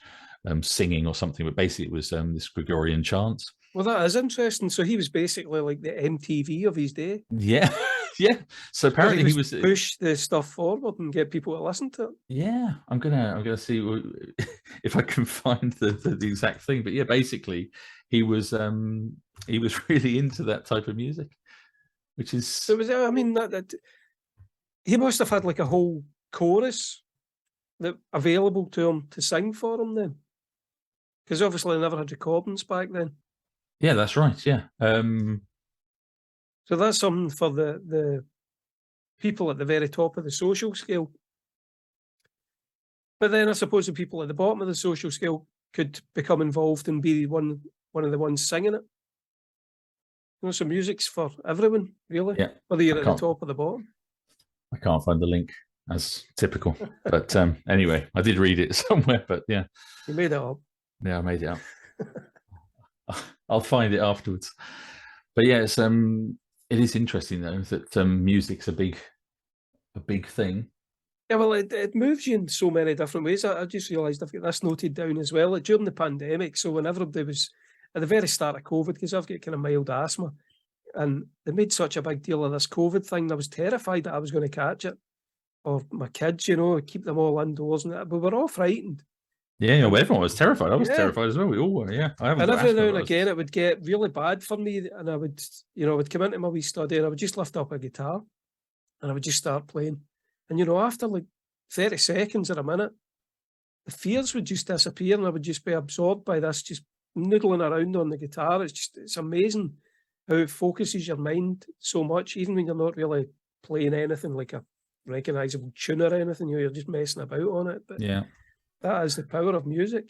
singing or something, but basically it was this Gregorian chant. Well, that is interesting. So he was basically like the MTV of his day. Yeah. Yeah. So apparently he was push the stuff forward and get people to listen to it. Yeah, I'm gonna see if I can find the exact thing. But yeah, basically he was really into that type of music, which is. So that he must have had like a whole chorus that available to him to sing for him then, because obviously they never had recordings back then. Yeah, that's right. Yeah. So that's something for the people at the very top of the social scale. But then I suppose the people at the bottom of the social scale could become involved and be one of the ones singing it. So music's for everyone, really. Yeah. Whether you're at the top or the bottom. I can't find the link, as typical. But anyway, I did read it somewhere, but yeah. You made it up. Yeah, I made it up. I'll find it afterwards. But yeah, it is interesting though that music's a big thing. Yeah, well, it moves you in so many different ways. I just realised I've got this noted down as well. Like during the pandemic, so when everybody was at the very start of COVID, because I've got kind of mild asthma, and they made such a big deal of this COVID thing, I was terrified that I was going to catch it, or my kids, keep them all indoors, and we were all frightened. Yeah, well, everyone was terrified. I was terrified as well. We all were. Yeah, and every now and again, it would get really bad for me, and I would, would come into my wee study, and I would just lift up a guitar, and I would just start playing. And, after like 30 seconds or a minute, the fears would just disappear and I would just be absorbed by this, just noodling around on the guitar. It's amazing how it focuses your mind so much, even when you're not really playing anything like a recognisable tune or anything, you're just messing about on it. But yeah, that is the power of music.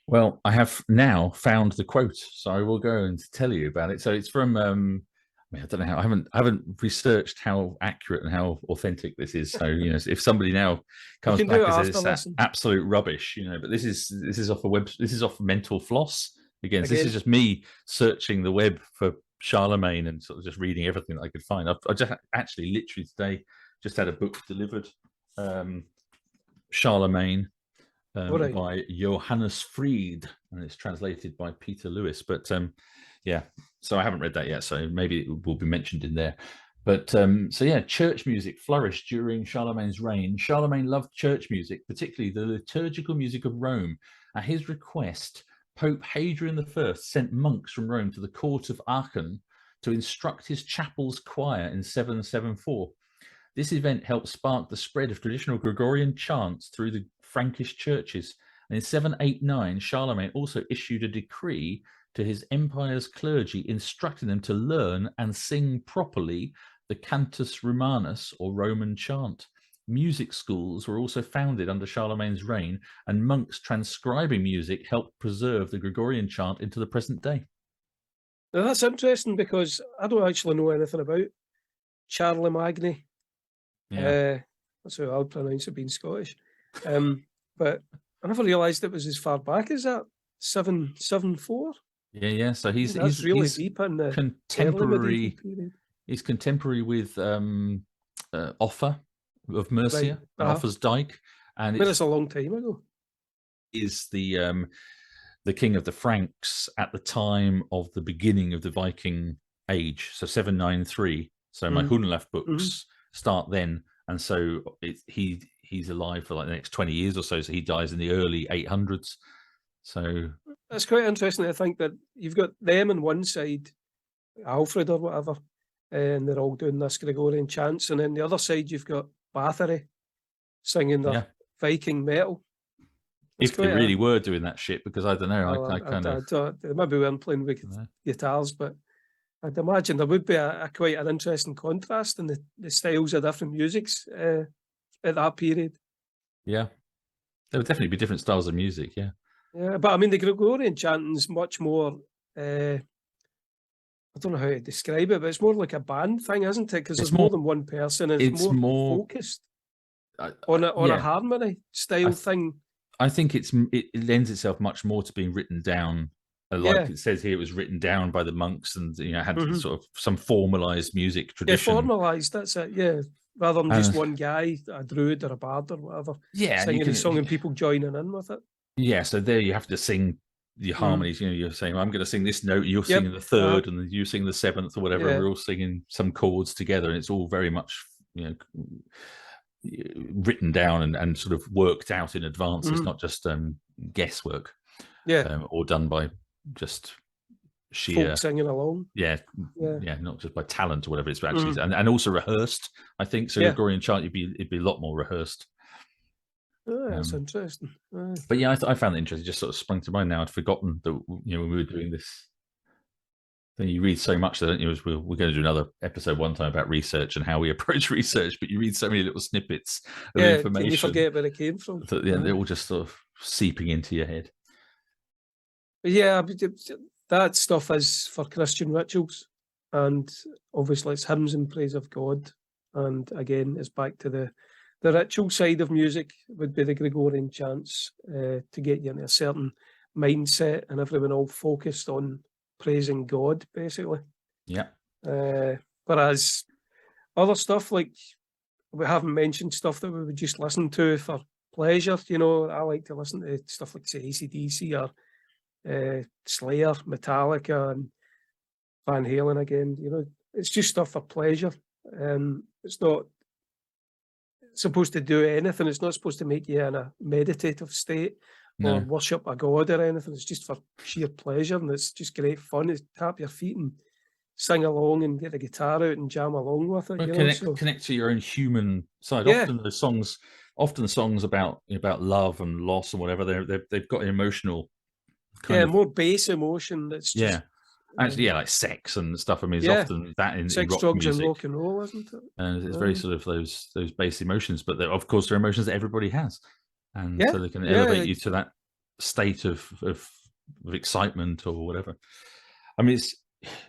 Well, I have now found the quote, so I will go and tell you about it. So it's from I don't know how, I haven't researched how accurate and how authentic this is. So if somebody now comes back and says it's absolute rubbish, but this is off a web. This is off Mental Floss again. So this is just me searching the web for Charlemagne and sort of just reading everything that I could find. I just actually literally today just had a book delivered, Charlemagne, by Johannes Fried, and it's translated by Peter Lewis. But yeah, so I haven't read that yet, so maybe it will be mentioned in there. But so yeah, church music flourished during Charlemagne's reign. Charlemagne loved church music, particularly the liturgical music of Rome. At his request, Pope Hadrian I sent monks from Rome to the court of Aachen to instruct his chapel's choir in 774. This event helped spark the spread of traditional Gregorian chants through the Frankish churches. And in 789, Charlemagne also issued a decree to his empire's clergy, instructing them to learn and sing properly the Cantus Romanus, or Roman chant. Music schools were also founded under Charlemagne's reign, and monks transcribing music helped preserve the Gregorian chant into the present day. Now that's interesting because I don't actually know anything about Charlemagne. Yeah. That's how I'll pronounce it, being Scottish. But I never realised it was as far back as that. 774. Yeah. So That's really he's deep in the early medieval contemporary. period. He's contemporary with Offa of Mercia and Offa's Dyke, and it's a long time ago. Is the king of the Franks at the time of the beginning of the Viking age, so 793. So my Hunelaf books start then, and so he's alive for like the next 20 years or so. So he dies in the early 800s. So it's quite interesting to think that you've got them on one side, Alfred or whatever, and they're all doing this Gregorian chants, and then the other side you've got Bathory singing their Viking metal. If they really were doing that shit, because I don't know, I kind of maybe we weren't playing with guitars, but I'd imagine there would be a quite an interesting contrast in the styles of different musics at that period. Yeah, there would definitely be different styles of music. Yeah, but I mean the Gregorian chanting's much more. I don't know how to describe it, but it's more like a band thing, isn't it? Because there's more than one person. It's more focused on a harmony style thing. I think it lends itself much more to being written down. Like it says here, it was written down by the monks, and had sort of some formalized music tradition. Yeah, formalized. That's it. Yeah, rather than just one guy, a druid or a bard or whatever. Yeah, singing a song and people joining in with it. Yeah, so there you have to sing the harmonies. You're saying, well, I'm going to sing this note, you're singing the third, and then you sing the seventh or whatever. And we're all singing some chords together, and it's all very much written down and sort of worked out in advance. It's not just guesswork, or done by just sheer folk singing along. Not just by talent or whatever. It's actually and also rehearsed. I think so. Gregorian chant, it'd be a lot more rehearsed. That's interesting. But yeah, I found it interesting. Just sort of sprung to mind now. I'd forgotten that when we were doing this. You read so much, don't you? We're going to do another episode one time about research and how we approach research, but you read so many little snippets of information. You forget where it came from. That, they're all just sort of seeping into your head. But yeah, that stuff is for Christian rituals, and obviously it's hymns in praise of God. And again, it's back to the ritual side of music would be the Gregorian chants to get you in a certain mindset and everyone all focused on praising God, basically. Yeah. Whereas other stuff, like we haven't mentioned stuff that we would just listen to for pleasure. I like to listen to stuff like, say, AC/DC or Slayer, Metallica, and Van Halen again. It's just stuff for pleasure. It's not supposed to do anything. It's not supposed to make you in a meditative state. No. Or worship a god or anything. It's just for sheer pleasure, and it's just great fun. It's tap your feet and sing along and get the guitar out and jam along with it. Connect to your own human side. Yeah. Often songs about love and loss and whatever. They've got an emotional kind of more base emotion. That's just, actually, like sex and stuff. I mean, it's often that in sex, rock drugs, music. and rock and roll, isn't it? And it's very sort of those base emotions, but of course they're emotions that everybody has. And so they can elevate you to that state of excitement or whatever. I mean,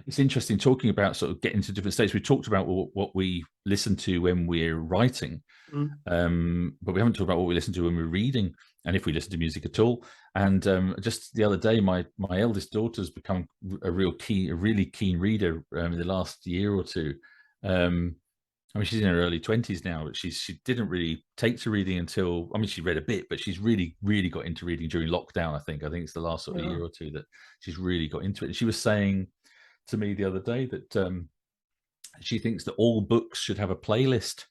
it's interesting talking about sort of getting to different states. We talked about what we listen to when we're writing, but we haven't talked about what we listen to when we're reading, and if we listen to music at all. And just the other day, my eldest daughter's become a really keen reader in the last year or two. I mean, she's in her early 20s now, but she didn't really take to reading until, I mean, she read a bit, but she's really, really got into reading during lockdown, I think. I think it's the last sort of year or two that she's really got into it. And she was saying to me the other day that she thinks that all books should have a playlist,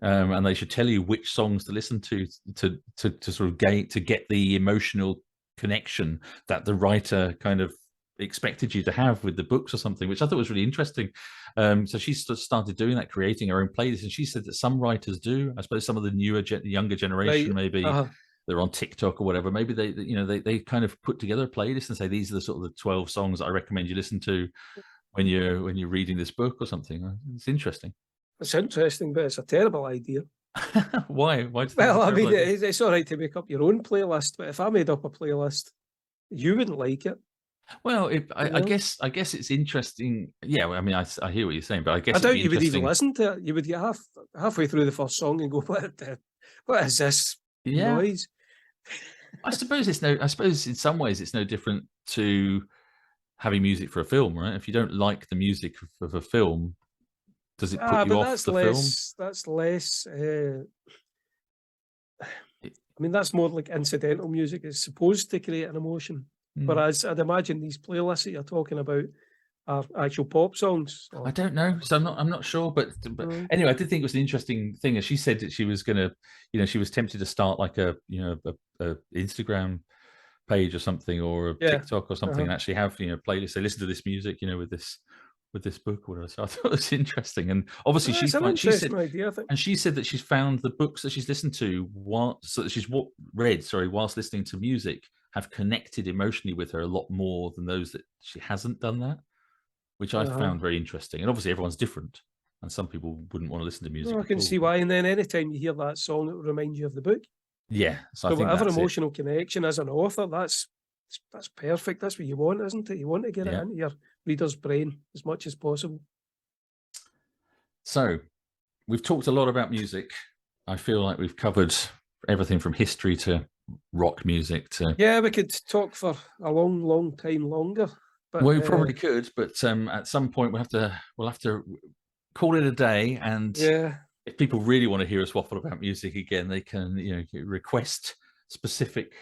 and they should tell you which songs to listen to sort of get the emotional connection that the writer kind of expected you to have with the books or something, which I thought was really interesting. So she started doing that, creating her own playlist, and she said that some writers do. I suppose some of the younger generation, maybe they're on TikTok or whatever. Maybe they kind of put together a playlist and say these are the sort of the 12 songs that I recommend you listen to when you're reading this book or something. It's interesting. It's interesting, but it's a terrible idea. Why? Well, I mean, it's all right to make up your own playlist, but if I made up a playlist, you wouldn't like it. Well, I guess it's interesting. Yeah, I mean, I hear what you're saying, but I guess I doubt you would even listen to it. You would get halfway through the first song and go, "What is this noise?" I suppose it's no. I suppose in some ways it's no different to having music for a film, right? If you don't like the music of a film, does it put Ah, you but off that's the film? less. That's less. It- I mean, that's more like incidental music. It's supposed to create an emotion. mm. Whereas I'd imagine these playlists that you're talking about are actual pop songs. I Or, don't know, so I'm not sure, but Mm. anyway, I did think it was an interesting thing. As she said that she was gonna, she was tempted to start like a a Instagram page or something, or a Yeah. TikTok or something, Uh-huh. and actually have playlists. They listen to this music, with this book or whatever. So I thought it was interesting, and obviously It's an she said, interesting idea, I think. and she said that she's found the books that she's listened to while so that she's read, sorry, whilst listening to music have connected emotionally with her a lot more than those that she hasn't done that, which I Uh-huh. found very interesting. And obviously, everyone's different, and some people wouldn't want to listen to music No, I at can all. see why. And then anytime you hear that song, it will remind you of the book. Yeah, so I So think whatever that's it. emotional connection as an author, that's perfect. That's what you want, isn't it? You want to get it Yeah. into your reader's brain as much as possible. So we've talked a lot about music. I feel like we've covered everything from history to rock music to. Yeah, we could talk for a long, long time longer. But Well, we probably could, but at some point we'll have to call it a day. And yeah, if people really want to hear us waffle about music again, they can request specific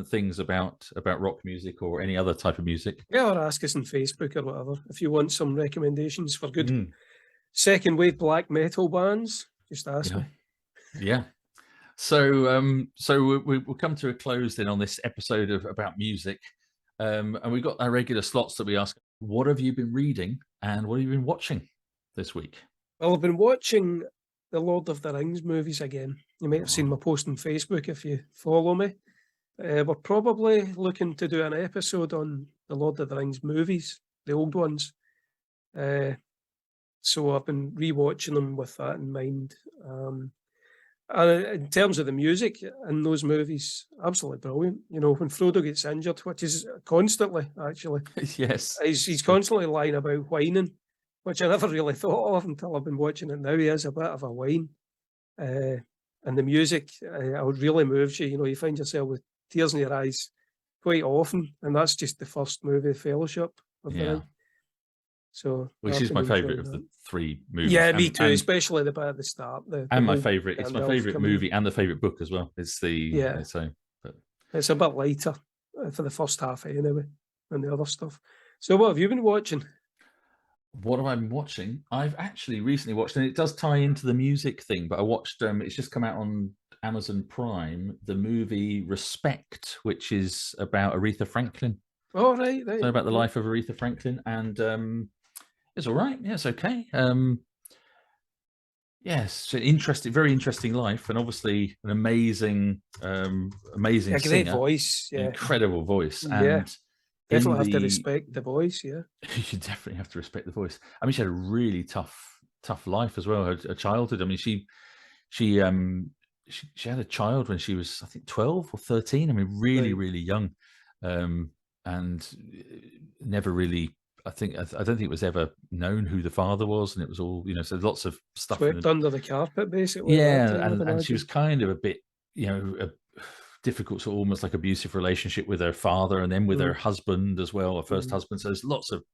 things about rock music or any other type of music. yeah, or ask us on Facebook or whatever if you want some recommendations for good Mm, second wave black metal bands. Just ask yeah, me. yeah. So we'll come to a close then on this episode of about music, and we've got our regular slots that we ask. What have you been reading and what have you been watching this week? Well, I've been watching the Lord of the Rings movies again. You might have seen my post on Facebook if you follow me. We're probably looking to do an episode on the Lord of the Rings movies, the old ones. So I've been rewatching them with that in mind. And in terms of the music in those movies, absolutely brilliant. You know, when Frodo gets injured, which is constantly actually, Yes, he's constantly lying about whining, which I never really thought of until I've been watching it now. He is a bit of a whine. And the music, it really moves you. You know, you find yourself with tears in your eyes quite often, and that's just the first movie, Fellowship of the yeah, Ring. So which I've is been my enjoying favorite of that. the three movies. Yeah, me too, And especially the bit at the start. The my whole favorite. It's my Gandalf favorite coming in. movie and the favorite book as well. It's the Yeah. So, but It's a bit lighter for the first half anyway, and the other stuff. So what have you been watching? what have I been watching? I've actually recently watched, and it does tie into the music thing. But I watched. It's just come out on Amazon Prime. The movie Respect, which is about Aretha Franklin. Oh, right. So about the yeah. life of Aretha Franklin, and it's all right. Yeah, it's okay. Yes, interesting, very interesting life, and obviously an amazing, amazing A great singer, voice, yeah. incredible voice, Yeah. and Definitely have to respect the voice, yeah. you definitely have to respect the voice. I mean, she had a really tough life as well. Her childhood. I mean, she had a child when she was, I think, 12 or 13. I mean, really, Right. really young, and never really. I don't think it was ever known who the father was, and it was all So lots of stuff. Swept under the carpet, basically. At that time, I'd And she imagine. was kind of a bit, a difficult, sort of almost like abusive relationship with her father, and then with her husband as well, her first husband. So there's lots of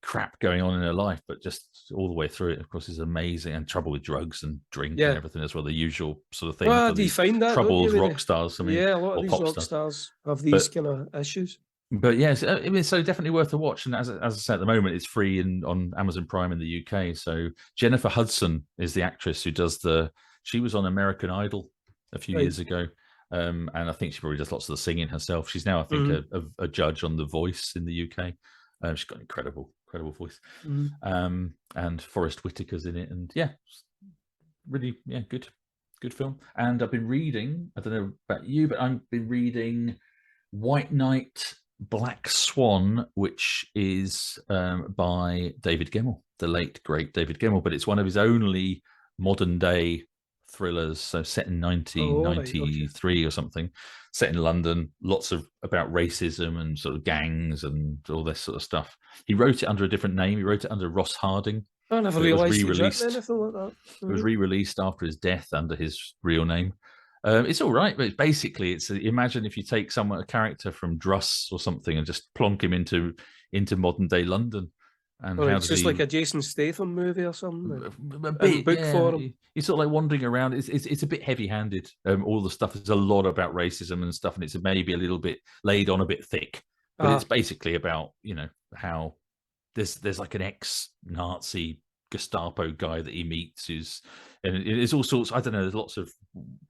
crap going on in her life, but just all the way through it, of course, is amazing. And trouble with drugs and drink Yeah. and everything as well, the usual sort of thing Well, for do you these find that, don't troubled you, with rock stars. I mean, yeah, a lot or of these pop rock stars. stars have these kind of issues. But yes, I mean, so definitely worth a watch. And as I say, at the moment, it's free on Amazon Prime in the UK. So Jennifer Hudson is the actress who does she was on American Idol a few Right. years ago. And I think she probably does lots of the singing herself. She's now, I think, a judge on The Voice in the UK. She's got an incredible voice. And Forrest Whitaker's in it. And yeah, really, yeah, good film. And I've been reading, I don't know about you, but I've been reading White Knight, Black Swan, which is by David Gemmell, the late great David Gemmell, but it's one of his only modern day thrillers. So set in 1993 or something, set in London. Lots of about racism and sort of gangs and all this sort of stuff. He wrote it under a different name. He wrote it under Ross Harding. I never realised he was written anything like that. It was re-released after his death under his real name. It's all right, but basically, imagine if you take a character from Druss or something and just plonk him into modern day London, and Or how it's does just he? like a Jason Statham movie or something. A bit, book yeah. form. He's sort of like wandering around. It's a bit heavy-handed. All the stuff is a lot about racism and stuff, and it's maybe a little bit laid on a bit thick. But it's basically about how there's like an ex-Nazi Gestapo guy that he meets and it's all sorts. I don't know. There's lots of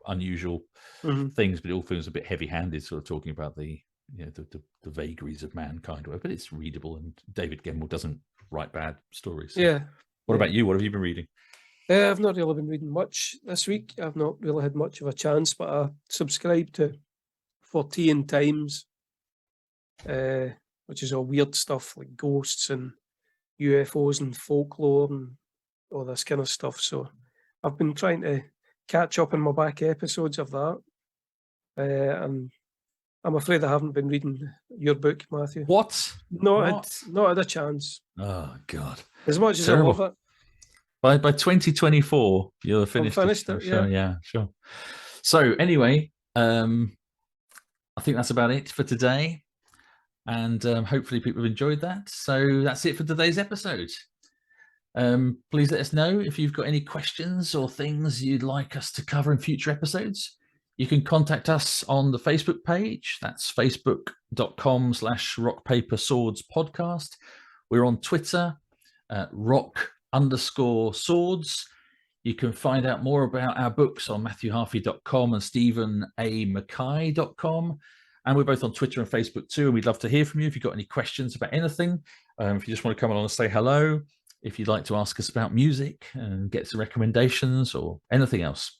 unusual things, but it all feels a bit heavy-handed, sort of talking about the vagaries of mankind. But it's readable, and David Gemmell doesn't write bad stories. So. Yeah. What about you? What have you been reading? I've not really been reading much this week. I've not really had much of a chance, but I subscribe to Fortean Times, which is all weird stuff like ghosts and UFOs and folklore and all this kind of stuff. So I've been trying to catch up on my back episodes of that. And I'm afraid I haven't been reading your book, Matthew. What? Not had a chance. Oh, God. As much as Terrible. I love it. By 2024, you'll have finished it. Yeah, sure. So anyway, I think that's about it for today. And hopefully people have enjoyed that. So that's it for today's episode. Please let us know if you've got any questions or things you'd like us to cover in future episodes. You can contact us on the Facebook page. That's facebook.com/rockpaperswordspodcast. We're on Twitter at rock_swords. You can find out more about our books on MatthewHarvey.com and StephenAMackay.com. And we're both on Twitter and Facebook too. And we'd love to hear from you if you've got any questions about anything. If you just want to come along and say hello, if you'd like to ask us about music and get some recommendations or anything else.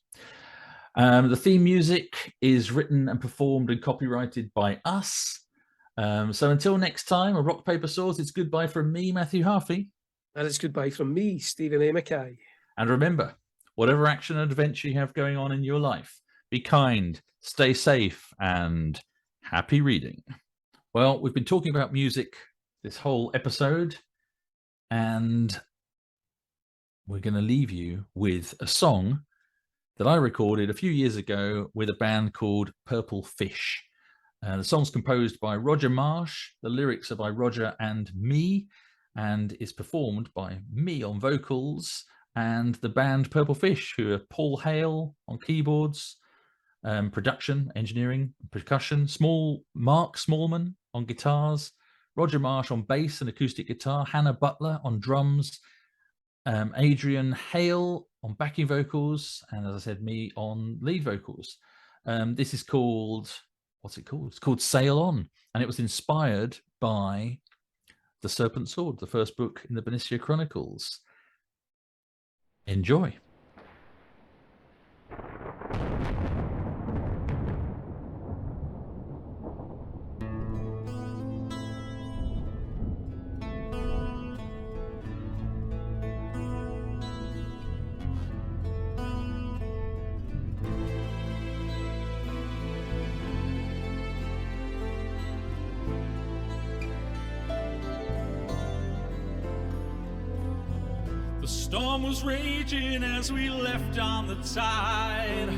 The theme music is written and performed and copyrighted by us. So until next time, a Rock, Paper, Swords, it's goodbye from me, Matthew Harvey. And it's goodbye from me, Stephen A. Mackay. And remember, whatever action and adventure you have going on in your life, be kind, stay safe, and happy reading. Well, we've been talking about music this whole episode, and we're going to leave you with a song that I recorded a few years ago with a band called Purple Fish. The song's composed by Roger Marsh. The lyrics are by Roger and me, and is performed by me on vocals and the band Purple Fish, who are Paul Hale on keyboards, production, engineering, percussion, Mark Smallman on guitars, Roger Marsh on bass and acoustic guitar, Hannah Butler on drums, Adrian Hale on backing vocals, and as I said, me on lead vocals. This is called, what's it called? It's called Sail On, and it was inspired by The Serpent Sword, the first book in the Bernicia Chronicles. Enjoy. The storm was raging as we left on the tide.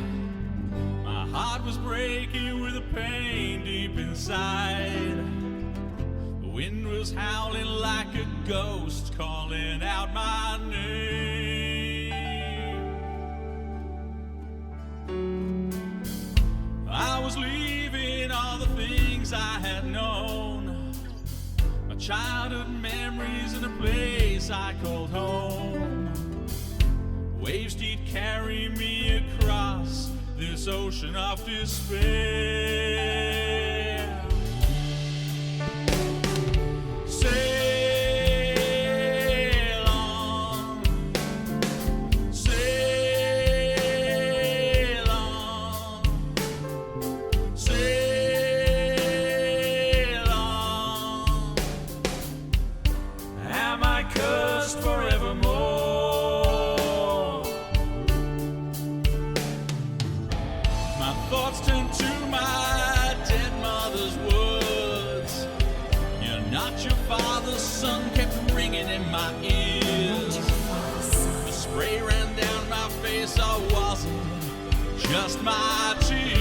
My heart was breaking with a pain deep inside. The wind was howling like a ghost, calling out my name. I was leaving all the things I had known, my childhood memories in a place I called home. Waves did carry me across this ocean of despair. Sail on, sail on, sail on. Am I cursed forevermore? My thoughts turn to my dead mother's words. You're not your father's son, kept ringing in my ears. The spray ran down my face, I wasn't just my cheek.